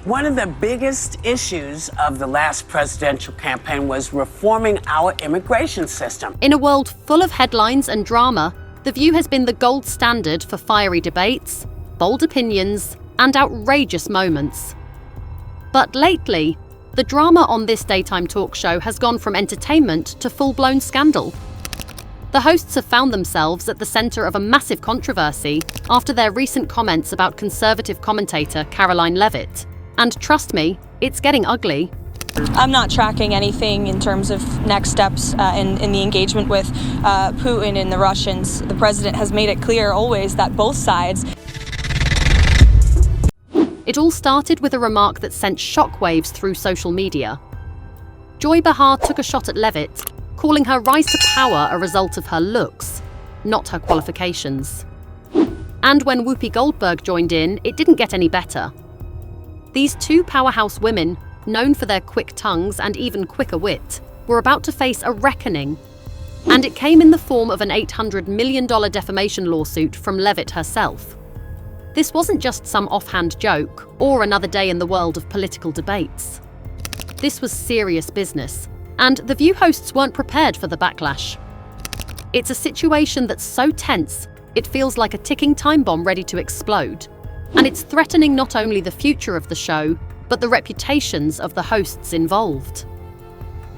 One of the biggest issues of the last presidential campaign was reforming our immigration system. In a world full of headlines and drama, The View has been the gold standard for fiery debates, bold opinions, and outrageous moments. But lately, the drama on this daytime talk show has gone from entertainment to full-blown scandal. The hosts have found themselves at the centre of a massive controversy after their recent comments about conservative commentator Karoline Leavitt. And trust me, it's getting ugly. I'm not tracking anything in terms of next steps in the engagement with Putin and the Russians. The president has made it clear always that both sides. It all started with a remark that sent shockwaves through social media. Joy Behar took a shot at Leavitt, calling her rise to power a result of her looks, not her qualifications. And when Whoopi Goldberg joined in, it didn't get any better. These two powerhouse women, known for their quick tongues and even quicker wit, were about to face a reckoning. And it came in the form of an $800 million defamation lawsuit from Leavitt herself. This wasn't just some offhand joke or another day in the world of political debates. This was serious business, and The View hosts weren't prepared for the backlash. It's a situation that's so tense, it feels like a ticking time bomb ready to explode. And it's threatening not only the future of the show, but the reputations of the hosts involved.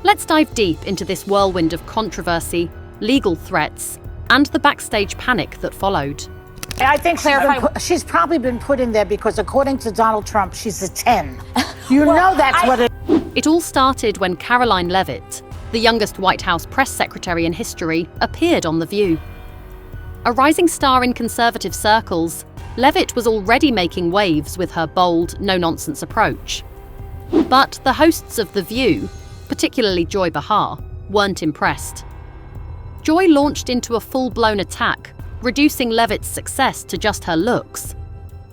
Let's dive deep into this whirlwind of controversy, legal threats, and the backstage panic that followed. I think she's probably been put in there because, according to Donald Trump, she's a 10. You know that's what it... It all started when Karoline Leavitt, the youngest White House press secretary in history, appeared on The View. A rising star in conservative circles, Leavitt was already making waves with her bold, no-nonsense approach. But the hosts of The View, particularly Joy Behar, weren't impressed. Joy launched into a full-blown attack, reducing Leavitt's success to just her looks.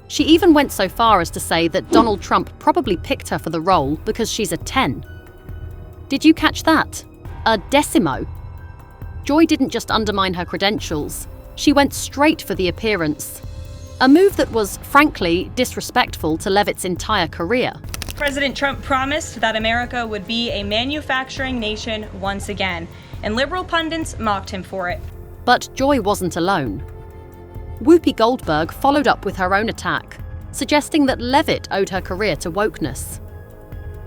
She even went so far as to say that Donald Trump probably picked her for the role because she's a 10. Did you catch that? A decimo. Joy didn't just undermine her credentials, she went straight for the appearance. A move that was, frankly, disrespectful to Leavitt's entire career. President Trump promised that America would be a manufacturing nation once again, and liberal pundits mocked him for it. But Joy wasn't alone. Whoopi Goldberg followed up with her own attack, suggesting that Leavitt owed her career to wokeness.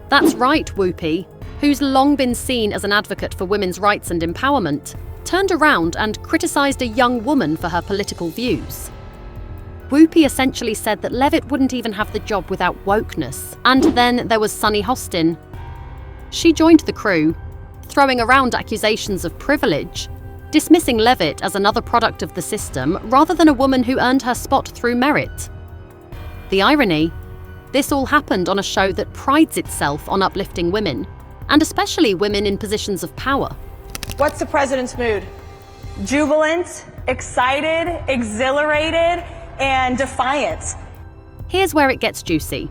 That's right, Whoopi, who's long been seen as an advocate for women's rights and empowerment, turned around and criticized a young woman for her political views. Whoopi essentially said that Leavitt wouldn't even have the job without wokeness. And then there was Sunny Hostin. She joined the crew, throwing around accusations of privilege, dismissing Leavitt as another product of the system rather than a woman who earned her spot through merit. The irony? This all happened on a show that prides itself on uplifting women, and especially women in positions of power. What's the president's mood? Jubilant, excited, exhilarated, and defiant. Here's where it gets juicy.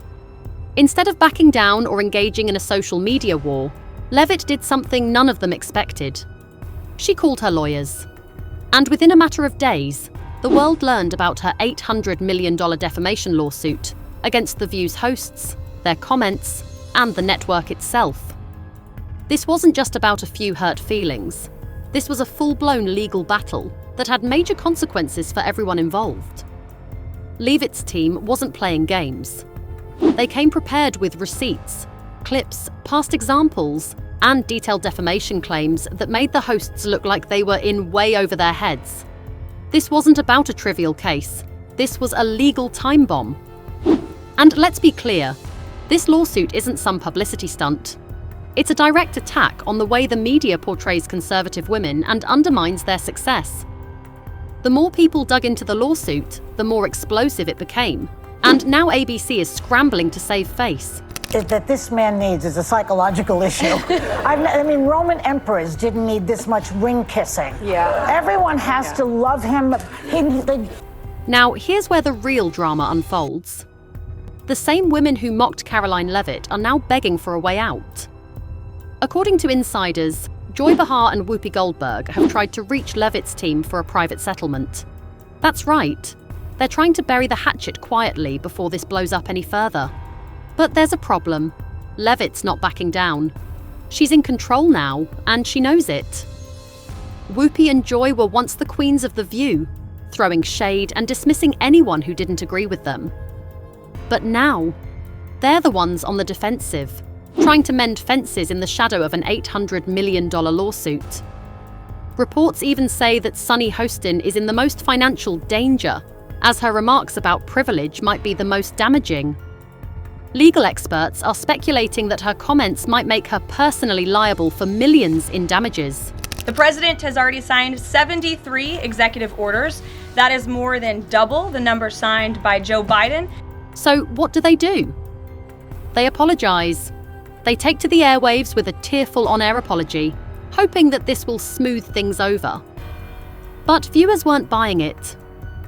Instead of backing down or engaging in a social media war, Leavitt did something none of them expected. She called her lawyers. And within a matter of days, the world learned about her $800 million defamation lawsuit against The View's hosts, their comments, and the network itself. This wasn't just about a few hurt feelings. This was a full-blown legal battle that had major consequences for everyone involved. Leavitt's team wasn't playing games. They came prepared with receipts, clips, past examples, and detailed defamation claims that made the hosts look like they were in way over their heads. This wasn't about a trivial case. This was a legal time bomb. And let's be clear, this lawsuit isn't some publicity stunt. It's a direct attack on the way the media portrays conservative women and undermines their success. The more people dug into the lawsuit, the more explosive it became. And now ABC is scrambling to save face. That this man needs is a psychological issue. I mean, Roman emperors didn't need this much ring kissing. Yeah. Everyone has to love him. Now, here's where the real drama unfolds. The same women who mocked Karoline Leavitt are now begging for a way out. According to insiders, Joy Behar and Whoopi Goldberg have tried to reach Leavitt's team for a private settlement. That's right. They're trying to bury the hatchet quietly before this blows up any further. But there's a problem. Levitt's not backing down. She's in control now, and she knows it. Whoopi and Joy were once the queens of The View, throwing shade and dismissing anyone who didn't agree with them. But now, they're the ones on the defensive, trying to mend fences in the shadow of an $800 million lawsuit. Reports even say that Sunny Hostin is in the most financial danger, as her remarks about privilege might be the most damaging. Legal experts are speculating that her comments might make her personally liable for millions in damages. The president has already signed 73 executive orders. That is more than double the number signed by Joe Biden. So what do? They apologize. They take to the airwaves with a tearful on-air apology, hoping that this will smooth things over. But viewers weren't buying it.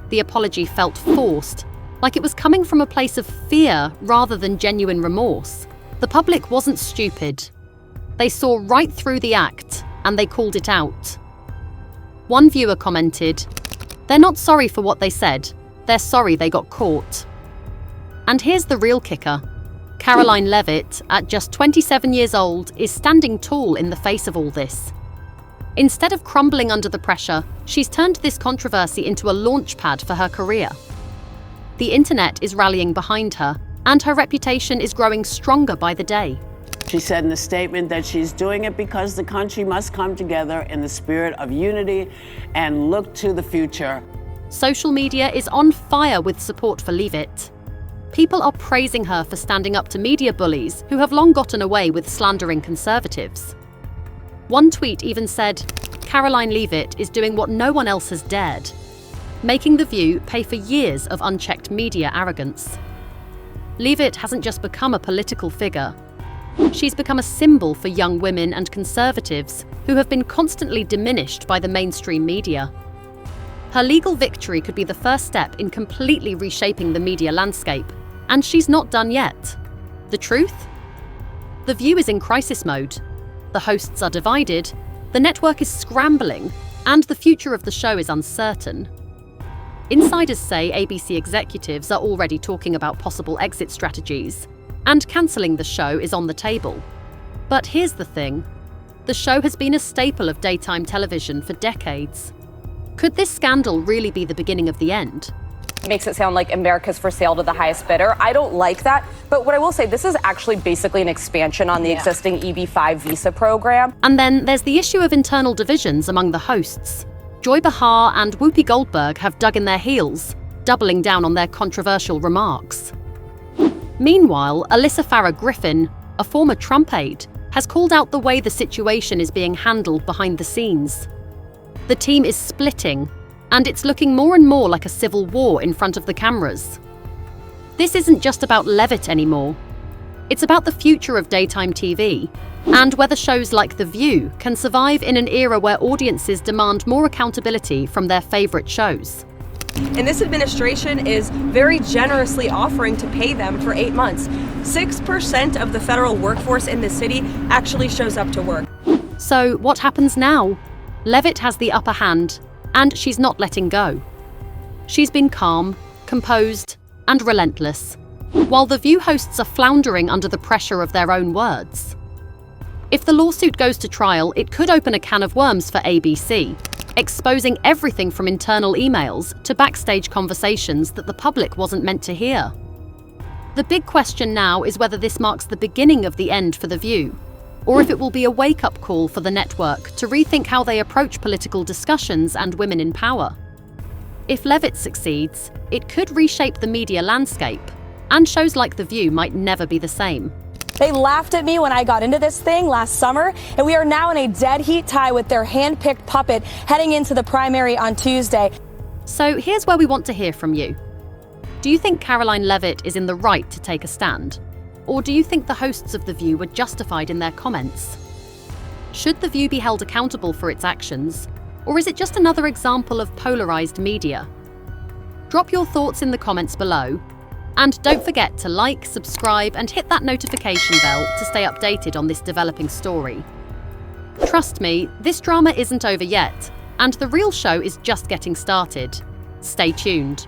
The apology felt forced, like it was coming from a place of fear rather than genuine remorse. The public wasn't stupid. They saw right through the act, and they called it out. One viewer commented, "They're not sorry for what they said. They're sorry they got caught." And here's the real kicker. Caroline Leavitt, at just 27 years old, is standing tall in the face of all this. Instead of crumbling under the pressure, she's turned this controversy into a launchpad for her career. The internet is rallying behind her, and her reputation is growing stronger by the day. She said in a statement that she's doing it because the country must come together in the spirit of unity and look to the future. Social media is on fire with support for Leavitt. People are praising her for standing up to media bullies who have long gotten away with slandering conservatives. One tweet even said, "Caroline Leavitt is doing what no one else has dared," making The View pay for years of unchecked media arrogance. Leavitt hasn't just become a political figure. She's become a symbol for young women and conservatives who have been constantly diminished by the mainstream media. Her legal victory could be the first step in completely reshaping the media landscape, and she's not done yet. The truth? The View is in crisis mode. The hosts are divided, the network is scrambling, and the future of the show is uncertain. Insiders say ABC executives are already talking about possible exit strategies, and cancelling the show is on the table. But here's the thing. The show has been a staple of daytime television for decades. Could this scandal really be the beginning of the end? Makes it sound like America's for sale to the highest bidder. I don't like that. But what I will say, this is actually basically an expansion on the existing EB-5 visa program. And then there's the issue of internal divisions among the hosts. Joy Behar and Whoopi Goldberg have dug in their heels, doubling down on their controversial remarks. Meanwhile, Alyssa Farah Griffin, a former Trump aide, has called out the way the situation is being handled behind the scenes. The team is splitting, and it's looking more and more like a civil war in front of the cameras. This isn't just about Leavitt anymore. It's about the future of daytime TV, and whether shows like The View can survive in an era where audiences demand more accountability from their favorite shows. And this administration is very generously offering to pay them for 8 months. 6% of the federal workforce in the city actually shows up to work. So what happens now? Leavitt has the upper hand, and she's not letting go. She's been calm, composed, and relentless, while The View hosts are floundering under the pressure of their own words. If the lawsuit goes to trial, it could open a can of worms for ABC, exposing everything from internal emails to backstage conversations that the public wasn't meant to hear. The big question now is whether this marks the beginning of the end for The View, or if it will be a wake-up call for the network to rethink how they approach political discussions and women in power. If Leavitt succeeds, it could reshape the media landscape, and shows like The View might never be the same. They laughed at me when I got into this thing last summer, and we are now in a dead heat tie with their hand-picked puppet heading into the primary on Tuesday. So here's where we want to hear from you. Do you think Caroline Leavitt is in the right to take a stand? Or do you think the hosts of The View were justified in their comments? Should The View be held accountable for its actions? Or is it just another example of polarized media? Drop your thoughts in the comments below. And don't forget to like, subscribe, and hit that notification bell to stay updated on this developing story. Trust me, this drama isn't over yet, and the real show is just getting started. Stay tuned.